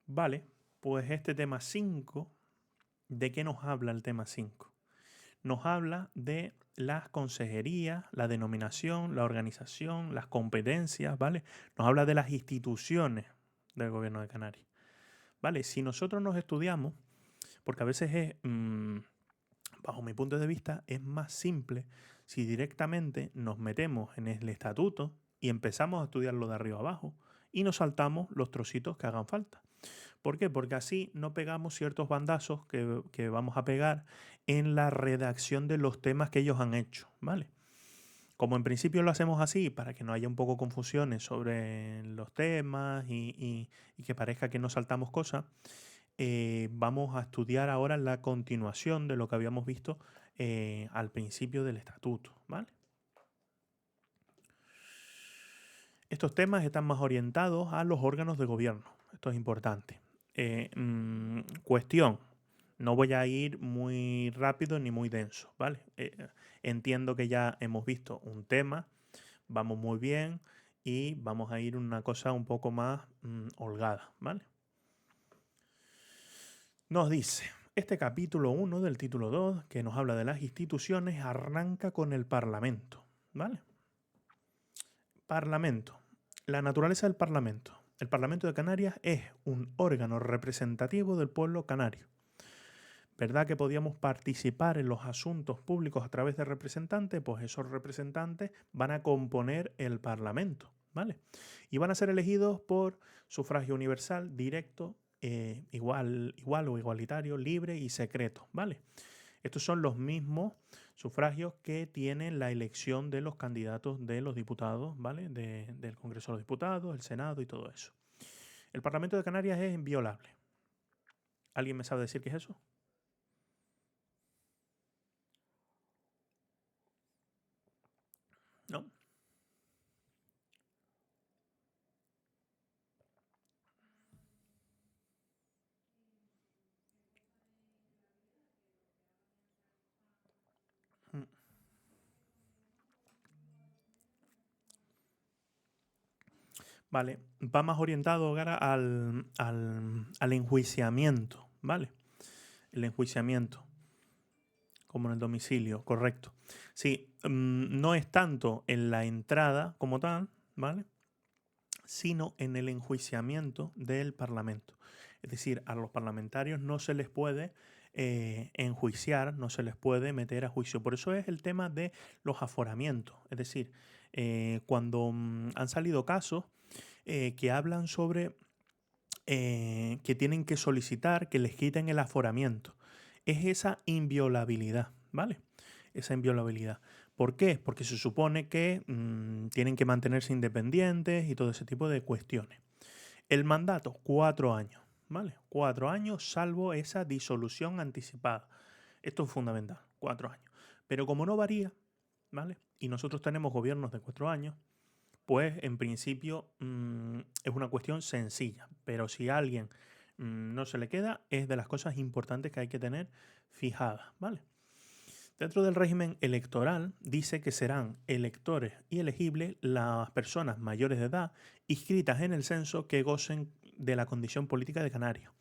Vale, pues este tema 5, ¿de qué nos habla el tema 5? Nos habla de las consejerías, la denominación, la organización, las competencias, ¿vale? Nos habla de las instituciones del gobierno de Canarias. ¿Vale? Si nosotros nos estudiamos, porque a veces es, bajo mi punto de vista, es más simple si directamente nos metemos en el estatuto y empezamos a estudiarlo de arriba abajo y nos saltamos los trocitos que hagan falta. ¿Por qué? Porque así no pegamos ciertos bandazos que vamos a pegar en la redacción de los temas que ellos han hecho, ¿vale? Como en principio lo hacemos así, para que no haya un poco confusiones sobre los temas y que parezca que no saltamos cosas, vamos a estudiar ahora la continuación de lo que habíamos visto al principio del estatuto, ¿vale? Estos temas están más orientados a los órganos de gobierno. Esto es importante. Cuestión. No voy a ir muy rápido ni muy denso, ¿vale? Entiendo que ya hemos visto un tema, vamos muy bien y vamos a ir una cosa un poco más holgada, ¿vale? Nos dice, este capítulo 1 del título 2, que nos habla de las instituciones, arranca con el Parlamento, ¿vale? Parlamento. La naturaleza del Parlamento. El Parlamento de Canarias es un órgano representativo del pueblo canario. ¿Verdad que podíamos participar en los asuntos públicos a través de representantes? Pues esos representantes van a componer el Parlamento, ¿vale? Y van a ser elegidos por sufragio universal, directo, igual o igualitario, libre y secreto, ¿vale? Estos son los mismos sufragios que tienen la elección de los candidatos de los diputados, ¿vale? Del Congreso de los Diputados, el Senado y todo eso. El Parlamento de Canarias es inviolable. ¿Alguien me sabe decir qué es eso? No. Mm. Vale, va más orientado ahora al enjuiciamiento, ¿vale? El enjuiciamiento, como en el domicilio, correcto. Sí, no es tanto en la entrada como tal, ¿vale? Sino en el enjuiciamiento del Parlamento. Es decir, a los parlamentarios no se les puede enjuiciar, no se les puede meter a juicio. Por eso es el tema de los aforamientos. Es decir, cuando han salido casos que hablan sobre que tienen que solicitar que les quiten el aforamiento. Es esa inviolabilidad, ¿vale? Esa inviolabilidad. ¿Por qué? Porque se supone que tienen que mantenerse independientes y todo ese tipo de cuestiones. El mandato, 4 años, ¿vale? 4 años salvo esa disolución anticipada. Esto es fundamental, 4 años. Pero como no varía, ¿vale? Y nosotros tenemos gobiernos de 4 años, pues en principio es una cuestión sencilla, pero si a alguien no se le queda, es de las cosas importantes que hay que tener fijadas, ¿vale? Dentro del régimen electoral dice que serán electores y elegibles las personas mayores de edad inscritas en el censo que gocen de la condición política de canario,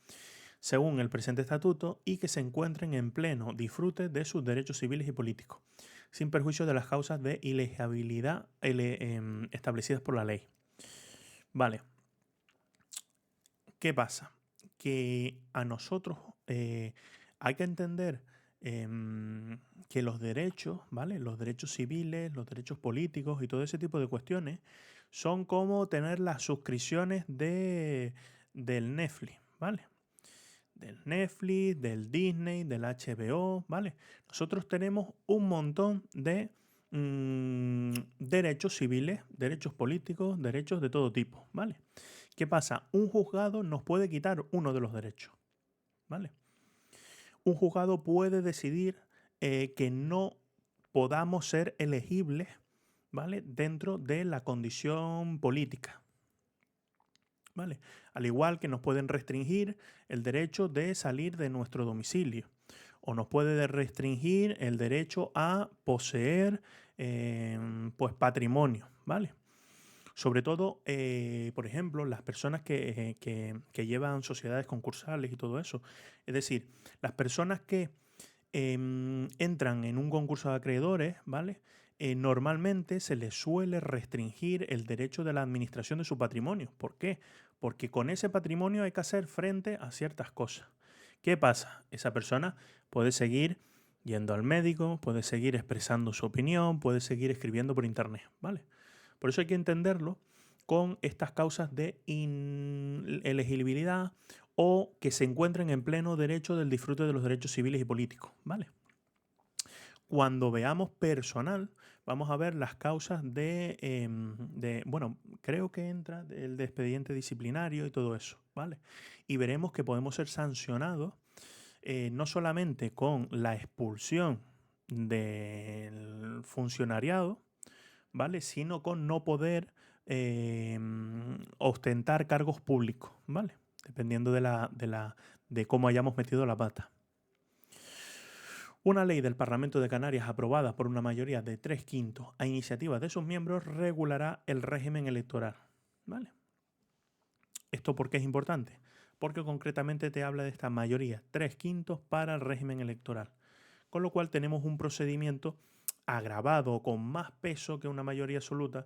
según el presente estatuto, y que se encuentren en pleno disfrute de sus derechos civiles y políticos, sin perjuicio de las causas de ilegibilidad establecidas por la ley. Vale, ¿qué pasa? Que a nosotros hay que entender que los derechos, ¿vale? Los derechos civiles, los derechos políticos y todo ese tipo de cuestiones son como tener las suscripciones del Netflix, ¿vale? Del Netflix, del Disney, del HBO, ¿vale? Nosotros tenemos un montón de derechos civiles, derechos políticos, derechos de todo tipo, ¿vale? ¿Qué pasa? Un juzgado nos puede quitar uno de los derechos, ¿vale? Un juzgado puede decidir que no podamos ser elegibles, ¿vale? Dentro de la condición política, ¿vale? Al igual que nos pueden restringir el derecho de salir de nuestro domicilio o nos puede restringir el derecho a poseer pues patrimonio, ¿vale? Sobre todo, por ejemplo, las personas que llevan sociedades concursales y todo eso. Es decir, las personas que entran en un concurso de acreedores, ¿vale? Normalmente se les suele restringir el derecho de la administración de su patrimonio. ¿Por qué? Porque con ese patrimonio hay que hacer frente a ciertas cosas. ¿Qué pasa? Esa persona puede seguir yendo al médico, puede seguir expresando su opinión, puede seguir escribiendo por internet, ¿vale? Por eso hay que entenderlo con estas causas de inelegibilidad o que se encuentren en pleno derecho del disfrute de los derechos civiles y políticos, ¿vale? Cuando veamos personal, vamos a ver las causas bueno, creo que entra el de expediente disciplinario y todo eso, ¿vale? Y veremos que podemos ser sancionados no solamente con la expulsión del funcionariado, ¿vale? Sino con no poder ostentar cargos públicos, ¿vale? Dependiendo de cómo hayamos metido la pata. Una ley del Parlamento de Canarias aprobada por una mayoría de 3/5 a iniciativa de sus miembros regulará el régimen electoral, ¿vale? ¿Esto por qué es importante? Porque concretamente te habla de esta mayoría 3/5 para el régimen electoral. Con lo cual tenemos un procedimiento agravado con más peso que una mayoría absoluta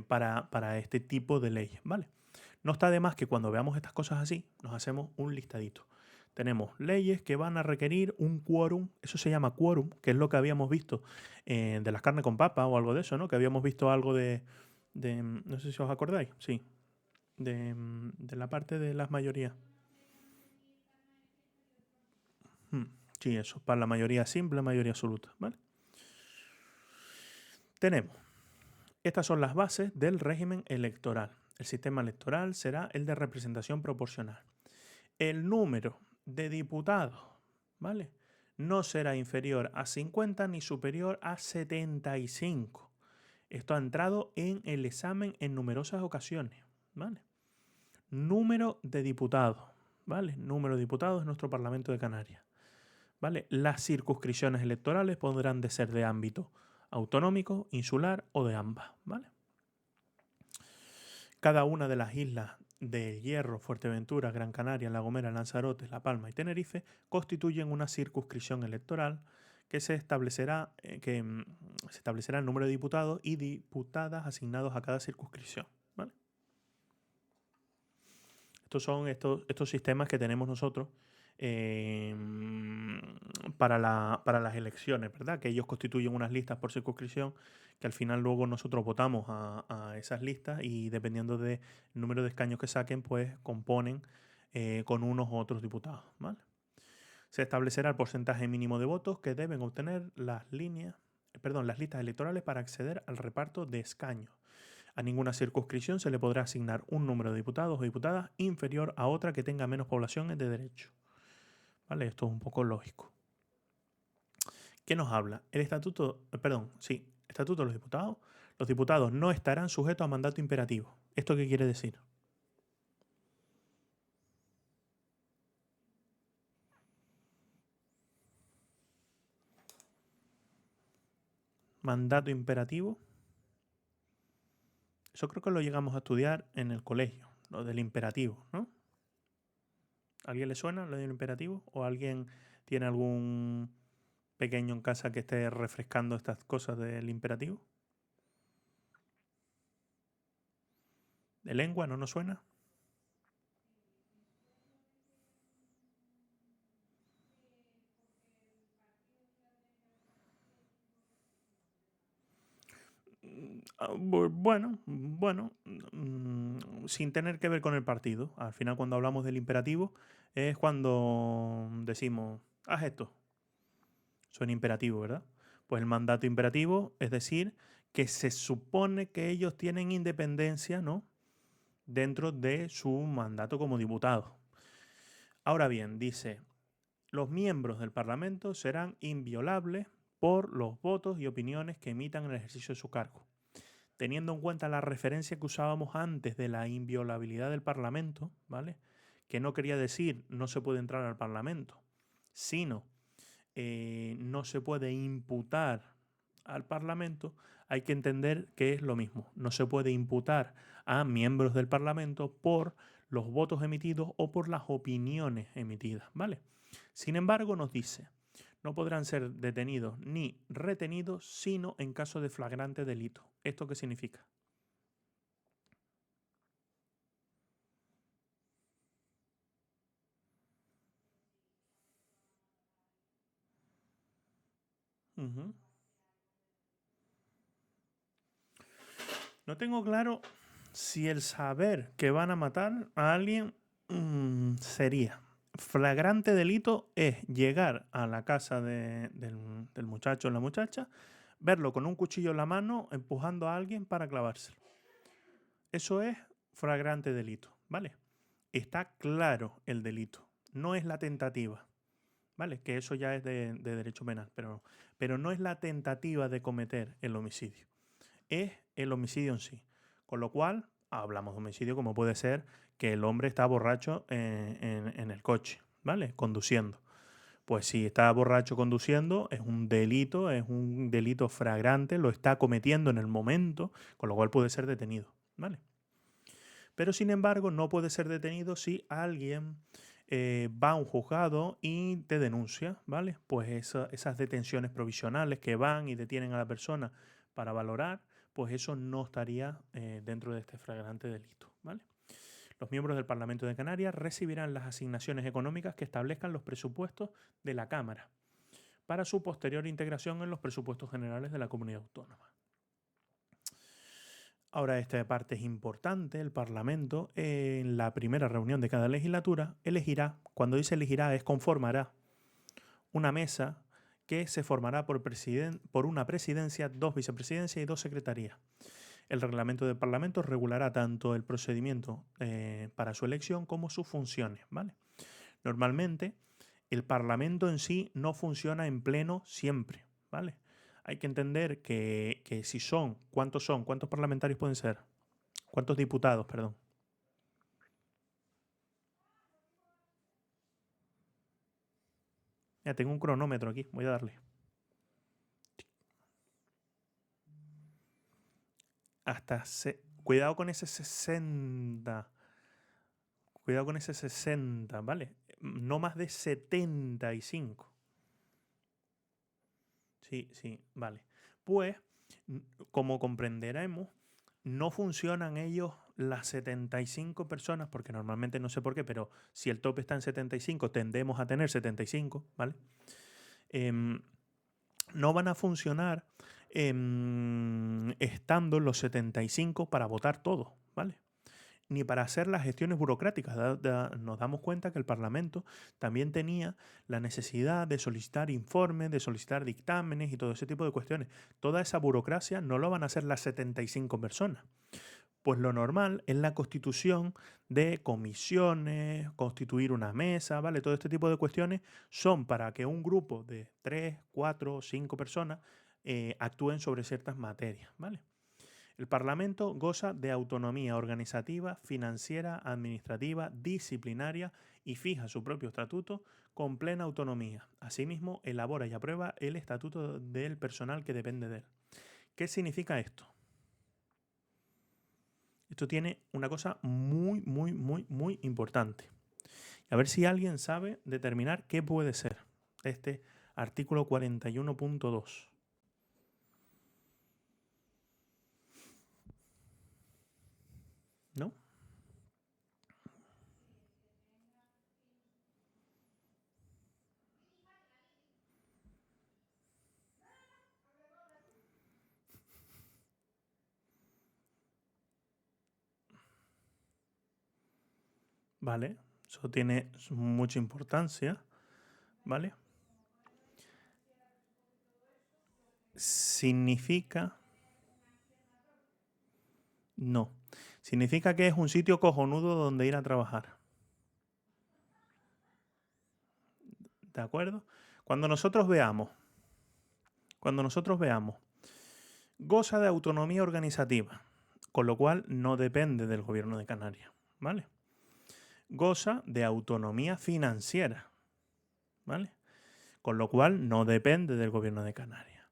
para este tipo de leyes, ¿vale? No está de más que cuando veamos estas cosas así, nos hacemos un listadito. Tenemos leyes que van a requerir un quórum, eso se llama quórum, que es lo que habíamos visto de las carnes con papa o algo de eso, ¿no? Que habíamos visto algo no sé si os acordáis, sí, de la parte de las mayorías. Sí, eso, para la mayoría simple, mayoría absoluta, ¿vale? Tenemos, estas son las bases del régimen electoral. El sistema electoral será el de representación proporcional. El número de diputados, ¿vale? No será inferior a 50 ni superior a 75. Esto ha entrado en el examen en numerosas ocasiones, ¿vale? Número de diputados, ¿vale? Número de diputados en nuestro Parlamento de Canarias, ¿vale? Las circunscripciones electorales podrán ser de ámbito autonómico, insular o de ambas, ¿vale? Cada una de las islas de Hierro, Fuerteventura, Gran Canaria, La Gomera, Lanzarote, La Palma y Tenerife constituyen una circunscripción electoral que se establecerá el número de diputados y diputadas asignados a cada circunscripción, ¿vale? Estos son estos sistemas que tenemos nosotros para las elecciones, ¿verdad? Que ellos constituyen unas listas por circunscripción que al final luego nosotros votamos a esas listas y dependiendo del número de escaños que saquen, pues componen con unos u otros diputados, ¿vale? Se establecerá el porcentaje mínimo de votos que deben obtener las listas electorales para acceder al reparto de escaños. A ninguna circunscripción se le podrá asignar un número de diputados o diputadas inferior a otra que tenga menos poblaciones de derecho. ¿Vale? Esto es un poco lógico. ¿Qué nos habla? Estatuto de los Diputados. Los diputados no estarán sujetos a mandato imperativo. ¿Esto qué quiere decir? Mandato imperativo. Eso creo que lo llegamos a estudiar en el colegio, lo del imperativo, ¿no? ¿A alguien le suena lo del imperativo? ¿O alguien tiene algún pequeño en casa que esté refrescando estas cosas del imperativo? ¿De lengua no nos suena? Bueno, sin tener que ver con el partido. Al final, cuando hablamos del imperativo, es cuando decimos, haz esto. Suena imperativo, ¿verdad? Pues el mandato imperativo, es decir, que se supone que ellos tienen independencia, ¿no? Dentro de su mandato como diputados. Ahora bien, dice, los miembros del Parlamento serán inviolables por los votos y opiniones que emitan en el ejercicio de su cargo. Teniendo en cuenta la referencia que usábamos antes de la inviolabilidad del Parlamento, ¿vale? Que no quería decir no se puede entrar al Parlamento, sino no se puede imputar al Parlamento, hay que entender que es lo mismo. No se puede imputar a miembros del Parlamento por los votos emitidos o por las opiniones emitidas, ¿vale? Sin embargo, nos dice, no podrán ser detenidos ni retenidos sino en caso de flagrante delito. ¿Esto qué significa? Ujú. No tengo claro si el saber que van a matar a alguien sería. Flagrante delito es llegar a la casa del muchacho o la muchacha, verlo con un cuchillo en la mano, empujando a alguien para clavárselo. Eso es flagrante delito, ¿vale? Está claro el delito, no es la tentativa, ¿vale? Que eso ya es de derecho penal, pero no es la tentativa de cometer el homicidio, es el homicidio en sí. Con lo cual, hablamos de homicidio como puede ser que el hombre está borracho en el coche, ¿vale? Conduciendo. Pues si está borracho conduciendo, es un delito flagrante, lo está cometiendo en el momento, con lo cual puede ser detenido, ¿vale? Pero sin embargo, no puede ser detenido si alguien va a un juzgado y te denuncia, ¿vale? Pues esas detenciones provisionales que van y detienen a la persona para valorar, pues eso no estaría dentro de este flagrante delito, ¿vale? Los miembros del Parlamento de Canarias recibirán las asignaciones económicas que establezcan los presupuestos de la Cámara para su posterior integración en los presupuestos generales de la comunidad autónoma. Ahora, esta parte es importante. El Parlamento, en la primera reunión de cada legislatura, elegirá, cuando dice elegirá, es conformará una mesa que se formará por una presidencia, dos vicepresidencias y dos secretarías. El reglamento del Parlamento regulará tanto el procedimiento para su elección como sus funciones, ¿vale? Normalmente, el Parlamento en sí no funciona en pleno siempre, ¿vale? Hay que entender que si son, cuántos parlamentarios pueden ser, cuántos diputados, perdón. Ya tengo un cronómetro aquí, voy a darle. Cuidado con ese 60. Cuidado con ese 60, ¿vale? No más de 75. Sí, sí, vale. Pues, como comprenderemos, no funcionan ellos las 75 personas, porque normalmente no sé por qué, pero si el tope está en 75, tendemos a tener 75, ¿vale? Em, no van a funcionar estando los 75 para votar todo, ¿vale? Ni para hacer las gestiones burocráticas. Nos damos cuenta que el Parlamento también tenía la necesidad de solicitar informes, de solicitar dictámenes y todo ese tipo de cuestiones. Toda esa burocracia no lo van a hacer las 75 personas. Pues lo normal es la constitución de comisiones, constituir una mesa, ¿vale? Todo este tipo de cuestiones son para que un grupo de 3, 4 o 5 personas actúen sobre ciertas materias, ¿vale? El Parlamento goza de autonomía organizativa, financiera, administrativa, disciplinaria y fija su propio estatuto con plena autonomía. Asimismo, elabora y aprueba el estatuto del personal que depende de él. ¿Qué significa esto? Esto tiene una cosa muy, muy, muy, muy importante. A ver si alguien sabe determinar qué puede ser este artículo 41.2. ¿No? Vale. Eso tiene mucha importancia. ¿Vale? Significa... No. Significa que es un sitio cojonudo donde ir a trabajar. ¿De acuerdo? Cuando nosotros veamos, goza de autonomía organizativa, con lo cual no depende del gobierno de Canarias, ¿vale? Goza de autonomía financiera, ¿vale? Con lo cual no depende del gobierno de Canarias.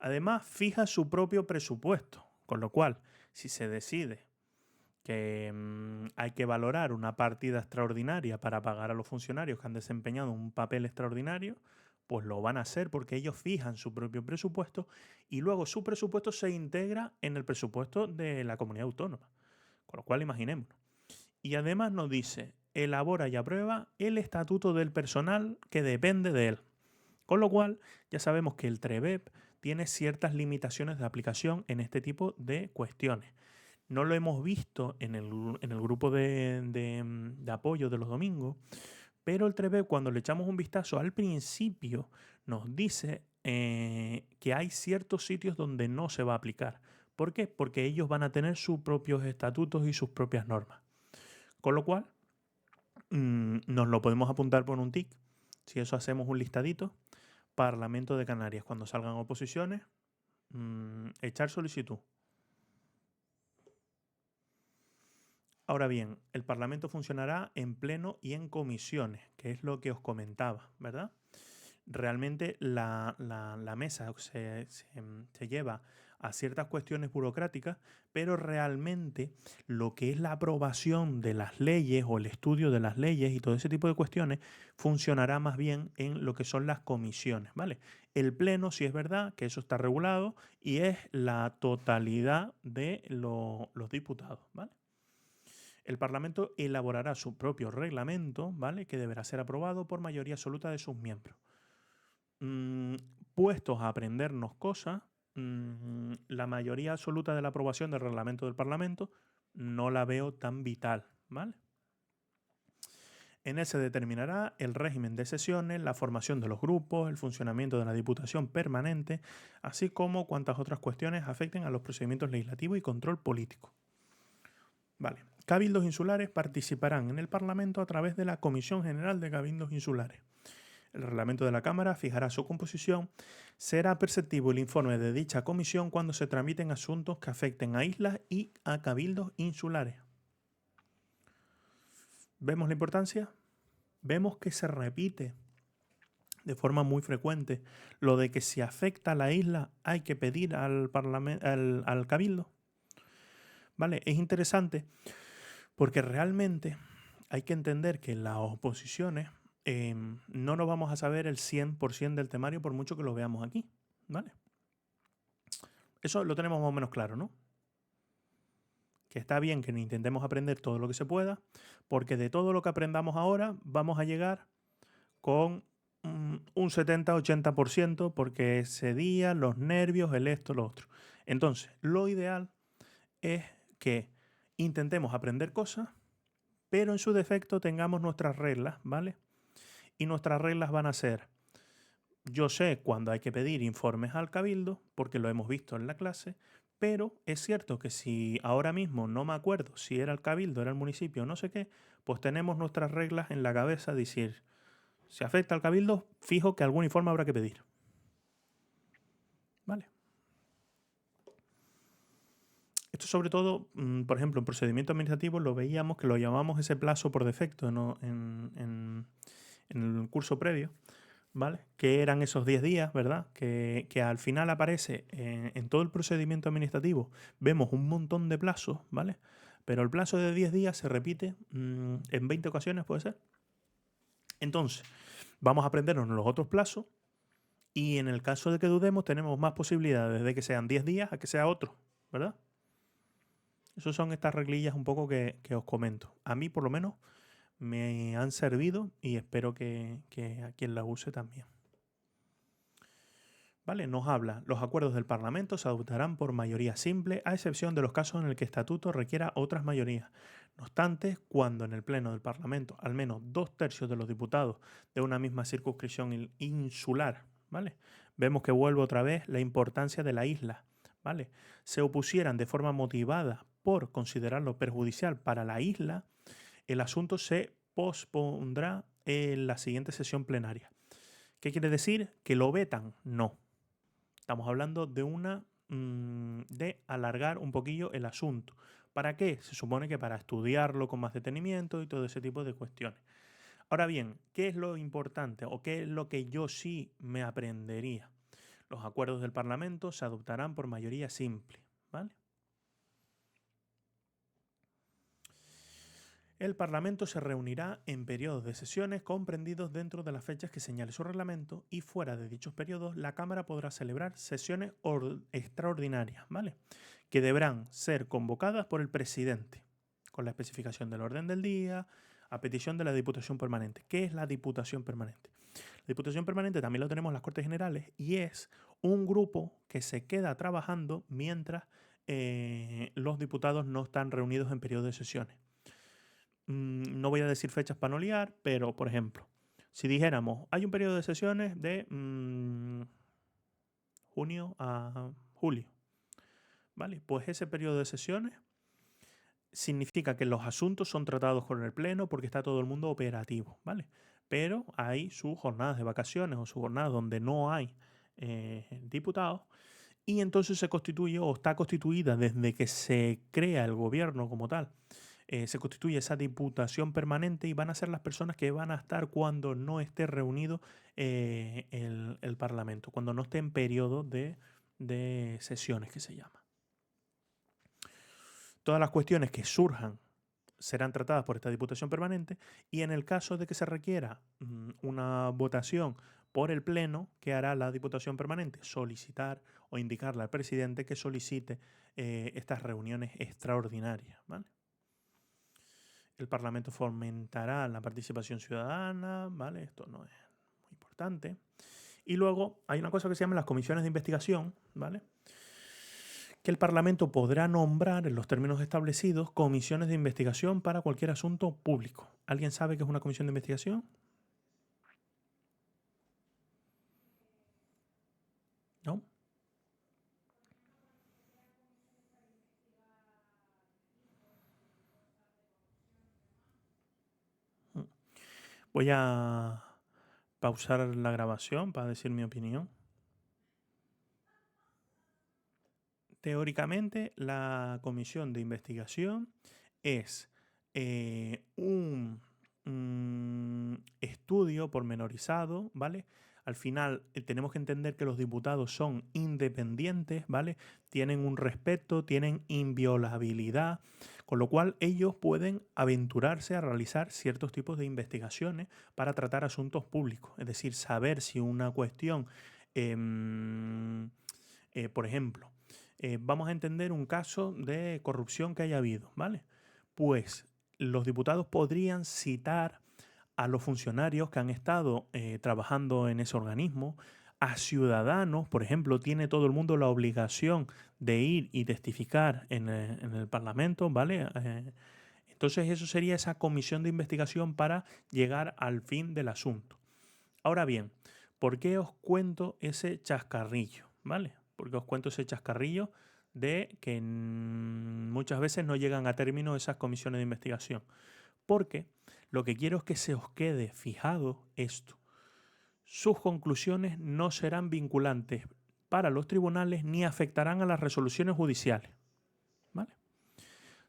Además, fija su propio presupuesto, con lo cual, si se decide que hay que valorar una partida extraordinaria para pagar a los funcionarios que han desempeñado un papel extraordinario, pues lo van a hacer porque ellos fijan su propio presupuesto y luego su presupuesto se integra en el presupuesto de la comunidad autónoma. Con lo cual, imaginemos. Y además nos dice, elabora y aprueba el estatuto del personal que depende de él. Con lo cual, ya sabemos que el TREBEP tiene ciertas limitaciones de aplicación en este tipo de cuestiones. No lo hemos visto en el grupo de apoyo de los domingos, pero el TREBEP, cuando le echamos un vistazo al principio, nos dice que hay ciertos sitios donde no se va a aplicar. ¿Por qué? Porque ellos van a tener sus propios estatutos y sus propias normas. Con lo cual, nos lo podemos apuntar por un tic. Si eso hacemos un listadito. Parlamento de Canarias. Cuando salgan oposiciones, echar solicitud. Ahora bien, el Parlamento funcionará en pleno y en comisiones, que es lo que os comentaba, ¿verdad? Realmente la mesa se lleva a ciertas cuestiones burocráticas, pero realmente lo que es la aprobación de las leyes o el estudio de las leyes y todo ese tipo de cuestiones funcionará más bien en lo que son las comisiones, ¿vale? El pleno, sí es verdad que eso está regulado y es la totalidad de los diputados, ¿vale? El Parlamento elaborará su propio reglamento, ¿vale? Que deberá ser aprobado por mayoría absoluta de sus miembros. Puestos a aprendernos cosas, la mayoría absoluta de la aprobación del reglamento del Parlamento no la veo tan vital, ¿vale? En él se determinará el régimen de sesiones, la formación de los grupos, el funcionamiento de la Diputación permanente, así como cuantas otras cuestiones afecten a los procedimientos legislativos y control político. Vale. Cabildos insulares participarán en el Parlamento a través de la Comisión General de Cabildos Insulares. El reglamento de la Cámara fijará su composición. Será perceptivo el informe de dicha comisión cuando se tramiten asuntos que afecten a islas y a cabildos insulares. ¿Vemos la importancia? Vemos que se repite de forma muy frecuente lo de que si afecta a la isla hay que pedir al cabildo. ¿Vale? Es interesante porque realmente hay que entender que las oposiciones no nos vamos a saber el 100% del temario por mucho que lo veamos aquí, ¿vale? Eso lo tenemos más o menos claro, ¿no? Que está bien que intentemos aprender todo lo que se pueda, porque de todo lo que aprendamos ahora vamos a llegar con un 70-80%, porque ese día, los nervios, el esto, lo otro. Entonces, lo ideal es que intentemos aprender cosas, pero en su defecto tengamos nuestras reglas, ¿vale? Y nuestras reglas van a ser, yo sé cuándo hay que pedir informes al cabildo, porque lo hemos visto en la clase, pero es cierto que si ahora mismo no me acuerdo si era el cabildo, era el municipio, no sé qué, pues tenemos nuestras reglas en la cabeza de decir, si afecta al cabildo, fijo que algún informe habrá que pedir. ¿Vale? Esto sobre todo, por ejemplo, en procedimiento administrativo lo veíamos que lo llamamos ese plazo por defecto en el curso previo, ¿vale? Que eran esos 10 días, ¿verdad? Que al final aparece en todo el procedimiento administrativo, vemos un montón de plazos, ¿vale? Pero el plazo de 10 días se repite en 20 ocasiones, ¿puede ser? Entonces, vamos a aprendernos los otros plazos y en el caso de que dudemos tenemos más posibilidades de que sean 10 días a que sea otro, ¿verdad? Esas son estas reglillas un poco que os comento. A mí, por lo menos, me han servido y espero que a quien la use también. ¿Vale? Nos habla, los acuerdos del Parlamento se adoptarán por mayoría simple, a excepción de los casos en el que el estatuto requiera otras mayorías. No obstante, cuando en el Pleno del Parlamento al menos 2/3 de los diputados de una misma circunscripción insular, ¿vale? Vemos que vuelve otra vez la importancia de la isla, ¿vale? Se opusieran de forma motivada por considerarlo perjudicial para la isla, el asunto se pospondrá en la siguiente sesión plenaria. ¿Qué quiere decir? ¿Que lo vetan? No. Estamos hablando de alargar un poquillo el asunto. ¿Para qué? Se supone que para estudiarlo con más detenimiento y todo ese tipo de cuestiones. Ahora bien, ¿qué es lo importante o qué es lo que yo sí me aprendería? Los acuerdos del Parlamento se adoptarán por mayoría simple, ¿vale? El Parlamento se reunirá en periodos de sesiones comprendidos dentro de las fechas que señale su reglamento y fuera de dichos periodos la Cámara podrá celebrar sesiones extraordinarias, ¿vale? Que deberán ser convocadas por el presidente, con la especificación del orden del día, a petición de la Diputación Permanente. ¿Qué es la Diputación Permanente? La Diputación Permanente también lo tenemos en las Cortes Generales y es un grupo que se queda trabajando mientras los diputados no están reunidos en periodo de sesiones. No voy a decir fechas para no liar, pero por ejemplo, si dijéramos, hay un periodo de sesiones de junio a julio, ¿vale? Pues ese periodo de sesiones significa que los asuntos son tratados con el Pleno porque está todo el mundo operativo, ¿vale? Pero hay sus jornadas de vacaciones o sus jornadas donde no hay diputados y entonces se constituye o está constituida desde que se crea el gobierno como tal. Se constituye esa diputación permanente y van a ser las personas que van a estar cuando no esté reunido el Parlamento, cuando no esté en periodo de sesiones, que se llama. Todas las cuestiones que surjan serán tratadas por esta diputación permanente y en el caso de que se requiera una votación por el Pleno, ¿qué hará la diputación permanente? Solicitar o indicarle al presidente que solicite estas reuniones extraordinarias, ¿vale? El Parlamento fomentará la participación ciudadana, ¿vale? Esto no es muy importante. Y luego hay una cosa que se llama las comisiones de investigación, ¿vale? Que el Parlamento podrá nombrar en los términos establecidos comisiones de investigación para cualquier asunto público. ¿Alguien sabe qué es una comisión de investigación? ¿No? Voy a pausar la grabación para decir mi opinión. Teóricamente, la comisión de investigación es un estudio pormenorizado, ¿vale? Al final tenemos que entender que los diputados son independientes, ¿vale? Tienen un respeto, tienen inviolabilidad, con lo cual ellos pueden aventurarse a realizar ciertos tipos de investigaciones para tratar asuntos públicos, es decir, saber si una cuestión, por ejemplo, vamos a entender un caso de corrupción que haya habido, ¿vale? Pues los diputados podrían citar a los funcionarios que han estado trabajando en ese organismo, a ciudadanos, por ejemplo, tiene todo el mundo la obligación de ir y testificar en el Parlamento, ¿vale? Entonces eso sería esa comisión de investigación para llegar al fin del asunto. Ahora bien, ¿por qué os cuento ese chascarrillo? ¿Vale? Porque os cuento ese chascarrillo de que muchas veces no llegan a término esas comisiones de investigación. Porque lo que quiero es que se os quede fijado esto. Sus conclusiones no serán vinculantes para los tribunales ni afectarán a las resoluciones judiciales. ¿Vale?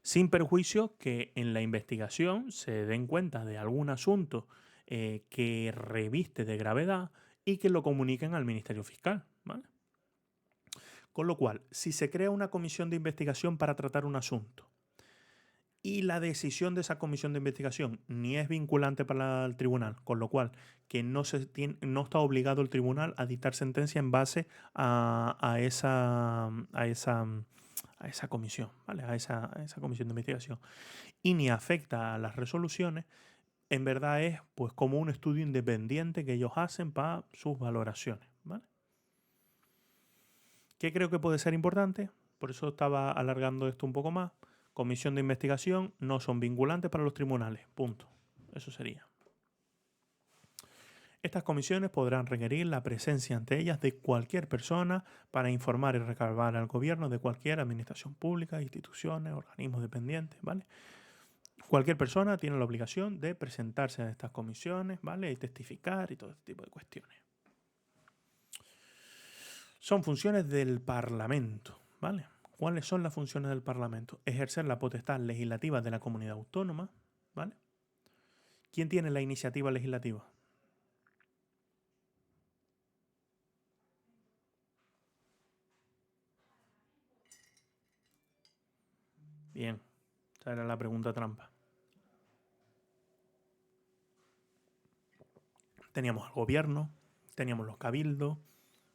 Sin perjuicio que en la investigación se den cuenta de algún asunto que reviste de gravedad y que lo comuniquen al Ministerio Fiscal. ¿Vale? Con lo cual, si se crea una comisión de investigación para tratar un asunto y la decisión de esa comisión de investigación ni es vinculante para el tribunal, con lo cual que no está obligado el tribunal a dictar sentencia en base a esa comisión, ¿vale? A esa comisión de investigación, y ni afecta a las resoluciones, en verdad es pues como un estudio independiente que ellos hacen para sus valoraciones, ¿vale? ¿Qué creo que puede ser importante? Por eso estaba alargando esto un poco más. Comisión de investigación no son vinculantes para los tribunales. Punto. Eso sería. Estas comisiones podrán requerir la presencia ante ellas de cualquier persona para informar y recabar al gobierno de cualquier administración pública, instituciones, organismos dependientes, ¿vale? Cualquier persona tiene la obligación de presentarse a estas comisiones, ¿vale? Y testificar y todo este tipo de cuestiones. Son funciones del Parlamento, ¿vale? ¿Cuáles son las funciones del Parlamento? Ejercer la potestad legislativa de la comunidad autónoma, ¿vale? ¿Quién tiene la iniciativa legislativa? Bien. Esa era la pregunta trampa. Teníamos el gobierno, teníamos los cabildos,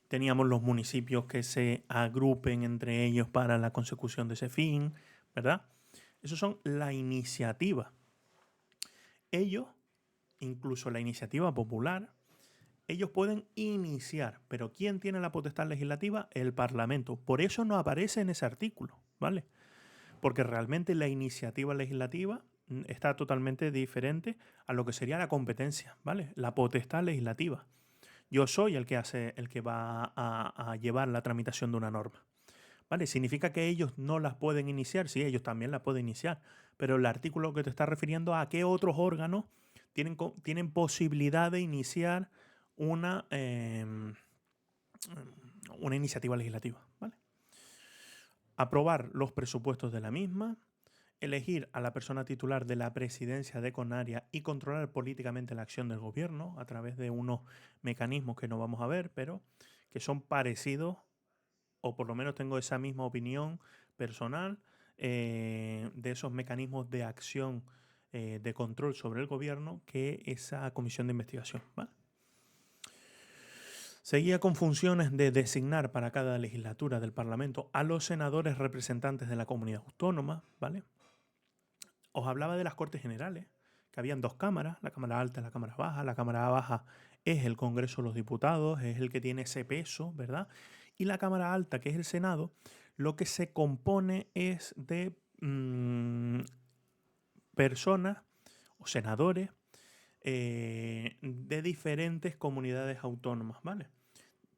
teníamos los municipios que se agrupen entre ellos para la consecución de ese fin, ¿verdad? Esos son la iniciativa. Ellos, incluso la iniciativa popular, ellos pueden iniciar, pero ¿quién tiene la potestad legislativa? El Parlamento. Por eso no aparece en ese artículo, ¿vale? Porque realmente la iniciativa legislativa está totalmente diferente a lo que sería la competencia, ¿vale? La potestad legislativa. Yo soy el que hace, el que va a llevar la tramitación de una norma. ¿Vale? ¿Significa que ellos no las pueden iniciar? Sí, ellos también las pueden iniciar. Pero el artículo que te está refiriendo a qué otros órganos tienen posibilidad de iniciar una iniciativa legislativa. ¿Vale? Aprobar los presupuestos de la misma, elegir a la persona titular de la presidencia de Conaria y controlar políticamente la acción del gobierno a través de unos mecanismos que no vamos a ver, pero que son parecidos, o por lo menos tengo esa misma opinión personal de esos mecanismos de acción de control sobre el gobierno que esa comisión de investigación. ¿Vale? Seguía con funciones de designar para cada legislatura del Parlamento a los senadores representantes de la comunidad autónoma, ¿vale? Os hablaba de las Cortes Generales, que habían dos cámaras, la Cámara Alta y la Cámara Baja. La Cámara Baja es el Congreso de los Diputados, es el que tiene ese peso, ¿verdad? Y la Cámara Alta, que es el Senado, lo que se compone es de personas o senadores de diferentes comunidades autónomas, ¿vale?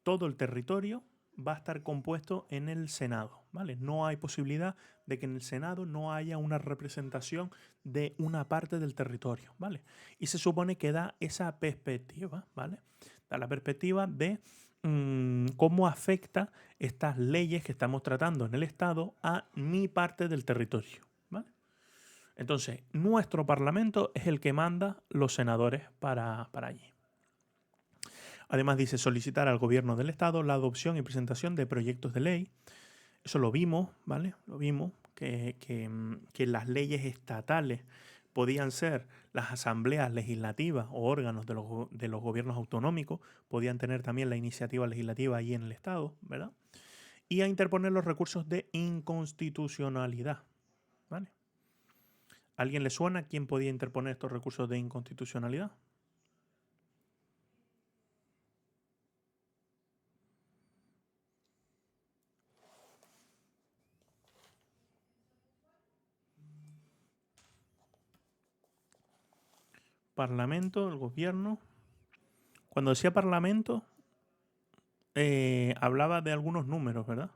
Todo el territorio va a estar compuesto en el Senado, ¿vale? No hay posibilidad de que en el Senado no haya una representación de una parte del territorio, ¿vale? Y se supone que da esa perspectiva, ¿vale? Da la perspectiva de cómo afecta estas leyes que estamos tratando en el Estado a mi parte del territorio, ¿vale? Entonces, nuestro Parlamento es el que manda los senadores para allí. Además dice solicitar al gobierno del Estado la adopción y presentación de proyectos de ley. Eso lo vimos, ¿vale? Lo vimos, que las leyes estatales podían ser las asambleas legislativas o órganos de los gobiernos autonómicos, podían tener también la iniciativa legislativa ahí en el Estado, ¿verdad? Y a interponer los recursos de inconstitucionalidad, ¿vale? ¿A alguien le suena quién podía interponer estos recursos de inconstitucionalidad? Parlamento, el gobierno. Cuando decía Parlamento, hablaba de algunos números, ¿verdad?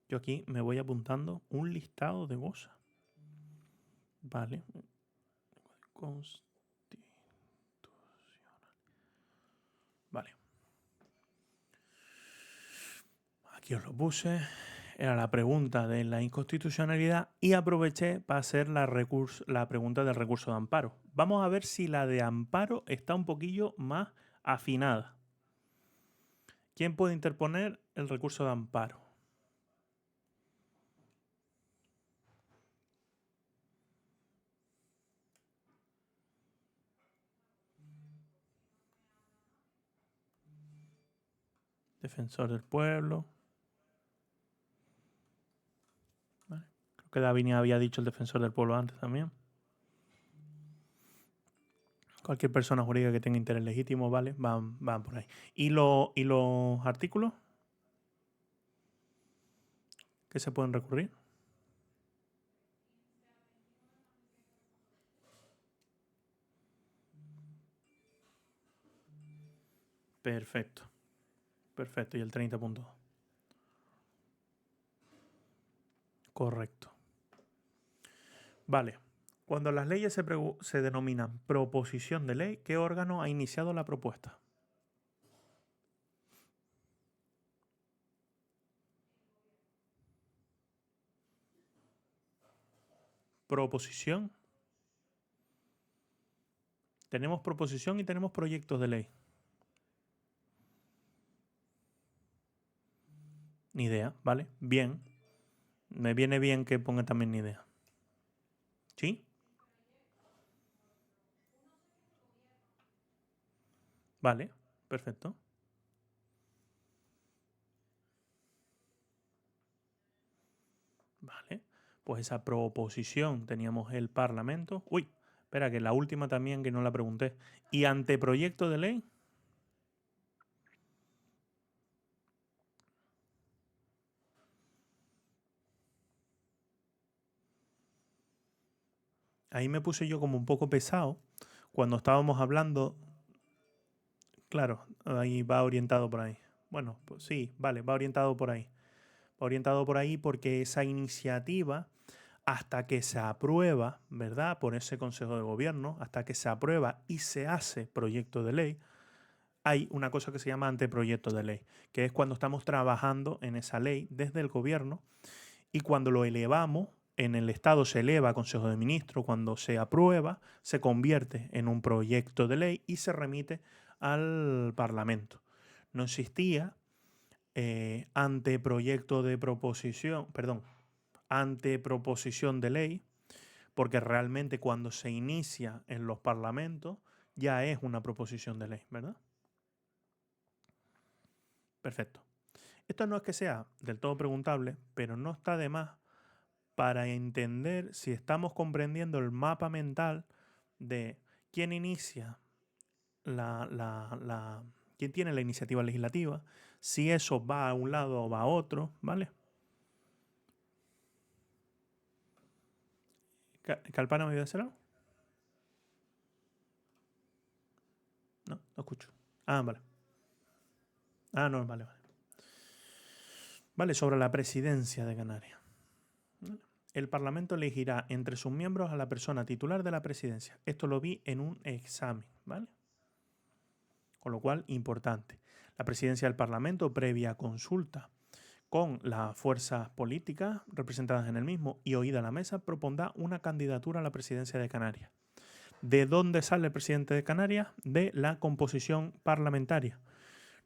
Yo aquí me voy apuntando un listado de cosas. Vale. Constitucional. Vale. Aquí os lo puse. Era la pregunta de la inconstitucionalidad y aproveché para hacer la pregunta del recurso de amparo. Vamos a ver si la de amparo está un poquillo más afinada. ¿Quién puede interponer el recurso de amparo? Defensor del pueblo. Vale. Creo que David había dicho el defensor del pueblo antes también. Cualquier persona jurídica que tenga interés legítimo, ¿vale? Van por ahí. ¿Y los artículos? ¿Qué se pueden recurrir? Perfecto. Perfecto. Y el 30.2. Correcto. Vale. Cuando las leyes se denominan proposición de ley, ¿qué órgano ha iniciado la propuesta? Proposición. Tenemos proposición y tenemos proyectos de ley. Ni idea, ¿vale? Bien. Me viene bien que ponga también ni idea. ¿Sí? Vale, perfecto. Vale. Pues esa proposición teníamos el Parlamento. Uy, espera, que la última también que no la pregunté. ¿Y anteproyecto de ley? Ahí me puse yo como un poco pesado cuando estábamos hablando. Claro, ahí va orientado por ahí. Bueno, pues sí, vale, va orientado por ahí. Va orientado por ahí porque esa iniciativa, hasta que se aprueba, ¿verdad? Por ese Consejo de Gobierno, hasta que se aprueba y se hace proyecto de ley, hay una cosa que se llama anteproyecto de ley, que es cuando estamos trabajando en esa ley desde el Gobierno y cuando lo elevamos, en el Estado se eleva a Consejo de Ministros, cuando se aprueba, se convierte en un proyecto de ley y se remite al Parlamento. No existía anteproyecto de proposición, perdón, anteproposición de ley, porque realmente cuando se inicia en los parlamentos ya es una proposición de ley, ¿verdad? Perfecto. Esto no es que sea del todo preguntable, pero no está de más para entender si estamos comprendiendo el mapa mental de quién inicia quién tiene la iniciativa legislativa, si eso va a un lado o va a otro, ¿vale? ¿Calpana me iba a decir algo? No, no escucho. Ah, vale. Ah, no, vale, vale. Vale, sobre la presidencia de Canarias. El Parlamento elegirá entre sus miembros a la persona titular de la presidencia. Esto lo vi en un examen, ¿vale? Con lo cual, importante. La presidencia del Parlamento, previa consulta con las fuerzas políticas representadas en el mismo y oída la mesa, propondrá una candidatura a la presidencia de Canarias. ¿De dónde sale el presidente de Canarias? De la composición parlamentaria.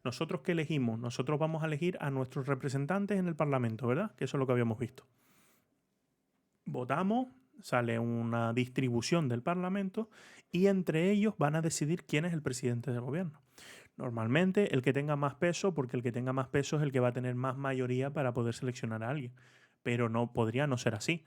¿Nosotros qué elegimos? Nosotros vamos a elegir a nuestros representantes en el Parlamento, ¿verdad? Que eso es lo que habíamos visto. Votamos, sale una distribución del Parlamento y entre ellos van a decidir quién es el presidente del gobierno. Normalmente el que tenga más peso, porque el que tenga más peso es el que va a tener más mayoría para poder seleccionar a alguien. Pero no podría no ser así.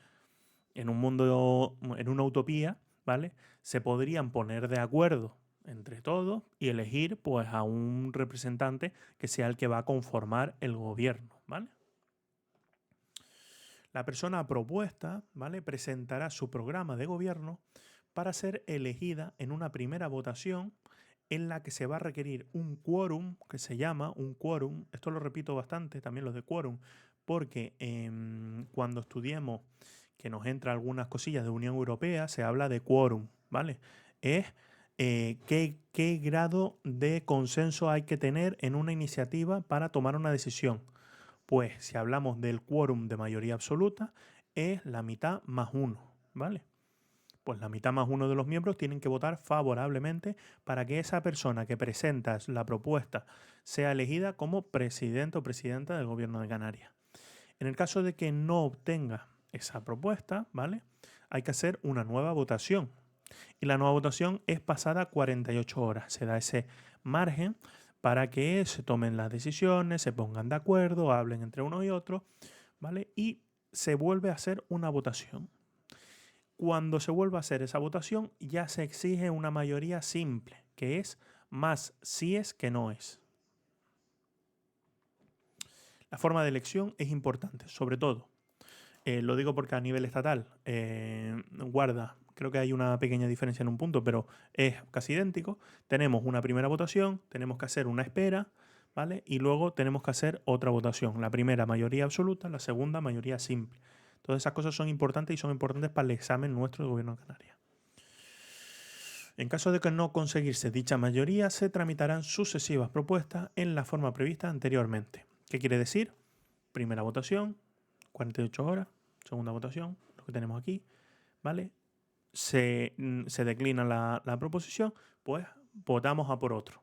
En un mundo, en una utopía, ¿vale? Se podrían poner de acuerdo entre todos y elegir pues a un representante que sea el que va a conformar el gobierno, ¿vale? La persona propuesta, ¿vale? Presentará su programa de gobierno para ser elegida en una primera votación en la que se va a requerir un quórum, que se llama un quórum. Esto lo repito bastante, también lo de quórum, porque cuando estudiemos que nos entra algunas cosillas de Unión Europea, se habla de quórum, ¿vale? Es qué grado de consenso hay que tener en una iniciativa para tomar una decisión. Pues si hablamos del quórum de mayoría absoluta, es la mitad más uno, ¿vale? Pues la mitad más uno de los miembros tienen que votar favorablemente para que esa persona que presenta la propuesta sea elegida como presidente o presidenta del gobierno de Canarias. En el caso de que no obtenga esa propuesta, ¿vale? Hay que hacer una nueva votación. Y la nueva votación es pasada 48 horas. Se da ese margen para que se tomen las decisiones, se pongan de acuerdo, hablen entre uno y otro, ¿vale? Y se vuelve a hacer una votación. Cuando se vuelva a hacer esa votación, ya se exige una mayoría simple, que es más si es que no es. La forma de elección es importante, sobre todo. Lo digo porque a nivel estatal, guarda, creo que hay una pequeña diferencia en un punto, pero es casi idéntico. Tenemos una primera votación, tenemos que hacer una espera, ¿vale? Y luego tenemos que hacer otra votación. La primera mayoría absoluta, la segunda mayoría simple. Todas esas cosas son importantes y son importantes para el examen nuestro del Gobierno de Canarias. En caso de que no conseguirse dicha mayoría, se tramitarán sucesivas propuestas en la forma prevista anteriormente. ¿Qué quiere decir? Primera votación, 48 horas. Segunda votación, lo que tenemos aquí, ¿vale? se declina la proposición, pues votamos a por otro.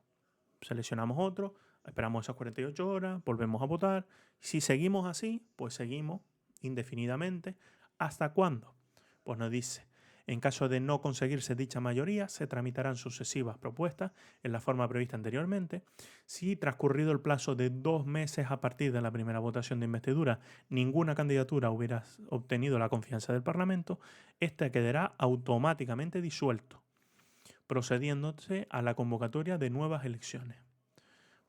Seleccionamos otro, esperamos esas 48 horas, volvemos a votar. Si seguimos así, pues seguimos indefinidamente. ¿Hasta cuándo? Pues nos dice, en caso de no conseguirse dicha mayoría, se tramitarán sucesivas propuestas en la forma prevista anteriormente. Si transcurrido el plazo de 2 meses a partir de la primera votación de investidura, ninguna candidatura hubiera obtenido la confianza del Parlamento, éste quedará automáticamente disuelto, procediéndose a la convocatoria de nuevas elecciones.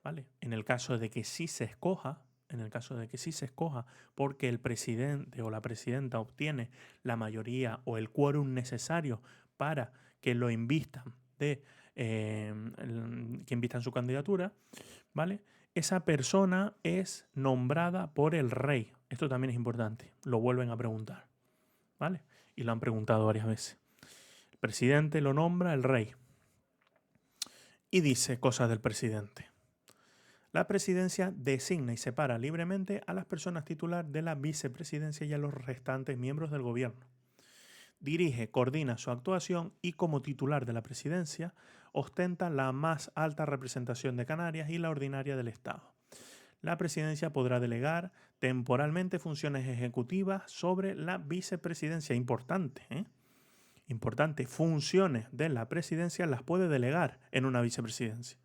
¿Vale? En el caso de que sí se escoja, porque el presidente o la presidenta obtiene la mayoría o el quórum necesario para que lo invistan que invistan su candidatura, ¿vale? Esa persona es nombrada por el rey. Esto también es importante. Lo vuelven a preguntar, ¿vale? Y lo han preguntado varias veces. El presidente lo nombra el rey. Y dice cosas del presidente. La presidencia designa y separa libremente a las personas titular de la vicepresidencia y a los restantes miembros del gobierno. Dirige, coordina su actuación y como titular de la presidencia ostenta la más alta representación de Canarias y la ordinaria del Estado. La presidencia podrá delegar temporalmente funciones ejecutivas sobre la vicepresidencia. Importante, ¿eh? Importante. Funciones de la presidencia las puede delegar en una vicepresidencia,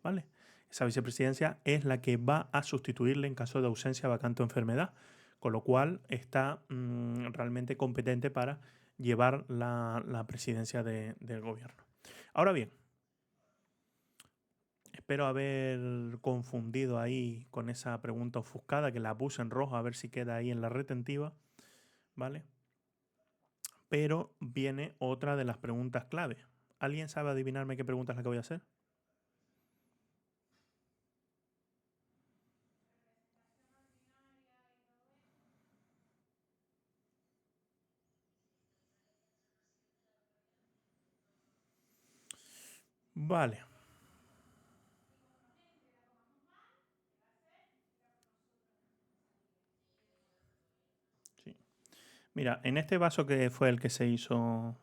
¿vale? Esa vicepresidencia es la que va a sustituirle en caso de ausencia, vacante o enfermedad, con lo cual está realmente competente para llevar la presidencia del gobierno. Ahora bien, espero haber confundido ahí con esa pregunta ofuscada que la puse en rojo a ver si queda ahí en la retentiva, ¿vale? Pero viene otra de las preguntas clave. ¿Alguien sabe adivinarme qué pregunta es la que voy a hacer? Vale. Sí. Mira, en este vaso que fue el que se hizo,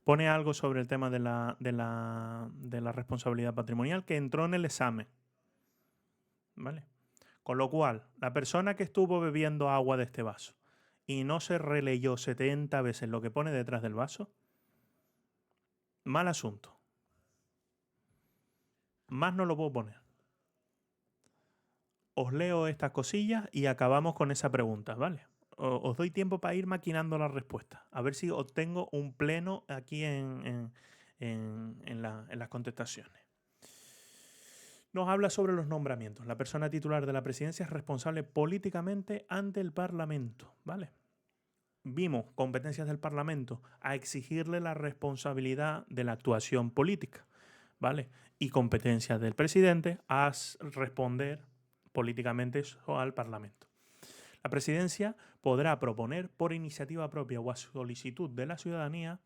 pone algo sobre el tema de la responsabilidad patrimonial que entró en el examen. ¿Vale? Con lo cual, la persona que estuvo bebiendo agua de este vaso y no se releyó 70 veces lo que pone detrás del vaso, mal asunto. Más no lo puedo poner. Os leo estas cosillas y acabamos con esa pregunta, ¿vale? Os doy tiempo para ir maquinando la respuesta. A ver si obtengo un pleno aquí en las contestaciones. Nos habla sobre los nombramientos. La persona titular de la presidencia es responsable políticamente ante el Parlamento, ¿vale? Vimos competencias del Parlamento a exigirle la responsabilidad de la actuación política, ¿vale? Y competencias del presidente a responder políticamente al Parlamento. La presidencia podrá proponer por iniciativa propia o a solicitud de la ciudadanía,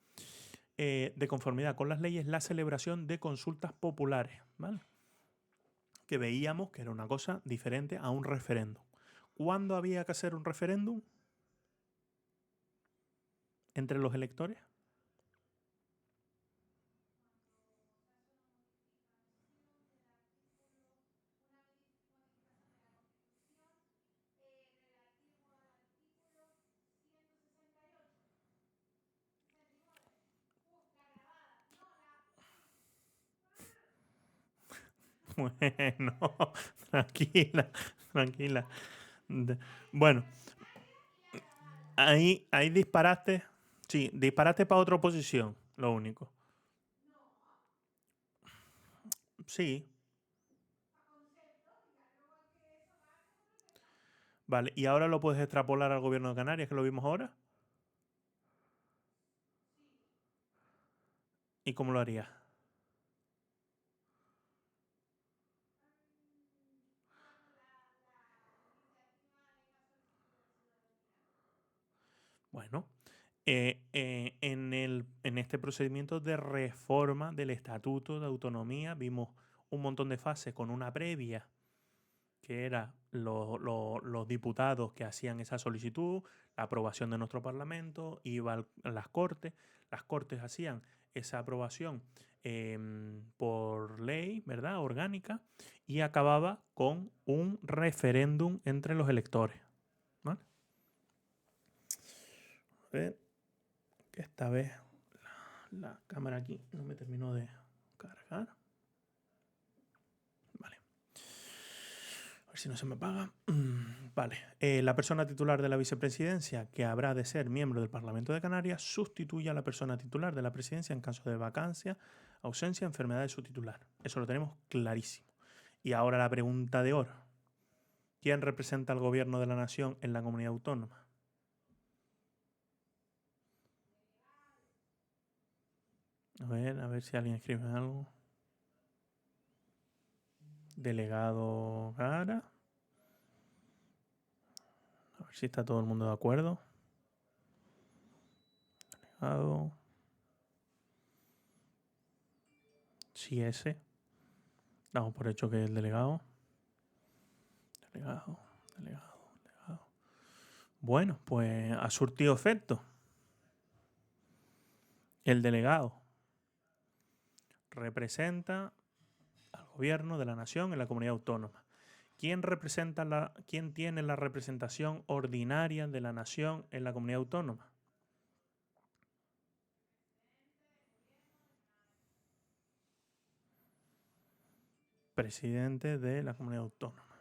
de conformidad con las leyes, la celebración de consultas populares, ¿vale? Que veíamos que era una cosa diferente a un referéndum. ¿Cuándo había que hacer un referéndum entre los electores? Bueno, tranquila, tranquila. Bueno, ahí disparaste. Sí, disparaste para otra posición, lo único. Sí, vale. ¿Y ahora lo puedes extrapolar al gobierno de Canarias, que lo vimos ahora? ¿Y cómo lo harías? Bueno, en este procedimiento de reforma del Estatuto de Autonomía vimos un montón de fases con una previa que eran los diputados que hacían esa solicitud, la aprobación de nuestro Parlamento, iba a las Cortes hacían esa aprobación por ley, ¿verdad?, orgánica, y acababa con un referéndum entre los electores, ¿vale? A ver, que esta vez la cámara aquí no me terminó de cargar. Vale. A ver si no se me apaga. Vale. La persona titular de la vicepresidencia, que habrá de ser miembro del Parlamento de Canarias, sustituye a la persona titular de la presidencia en caso de vacancia, ausencia, enfermedad de su titular. Eso lo tenemos clarísimo. Y ahora la pregunta de oro. ¿Quién representa al gobierno de la nación en la comunidad autónoma? A ver si alguien escribe algo. Delegado Gara. A ver si está todo el mundo de acuerdo. Delegado. Sí, ese. Damos por hecho que es el delegado. Delegado. Bueno, pues ha surtido efecto. El delegado representa al gobierno de la nación en la comunidad autónoma. ¿Quién tiene la representación ordinaria de la nación en la comunidad autónoma? Presidente de la comunidad autónoma.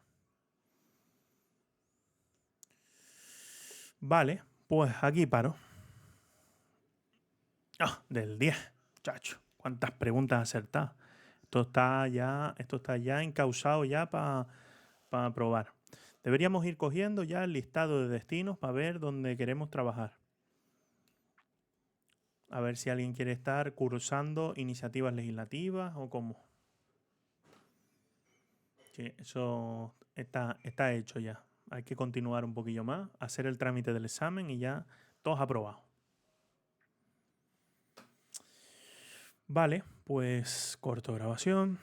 Vale, pues aquí paro. Del 10, chacho. ¿Cuántas preguntas acertadas? Esto está ya encausado ya para probar. Deberíamos ir cogiendo ya el listado de destinos para ver dónde queremos trabajar. A ver si alguien quiere estar cursando iniciativas legislativas o cómo. Sí, eso está hecho ya. Hay que continuar un poquillo más, hacer el trámite del examen y ya todos aprobados. Vale, pues corto grabación.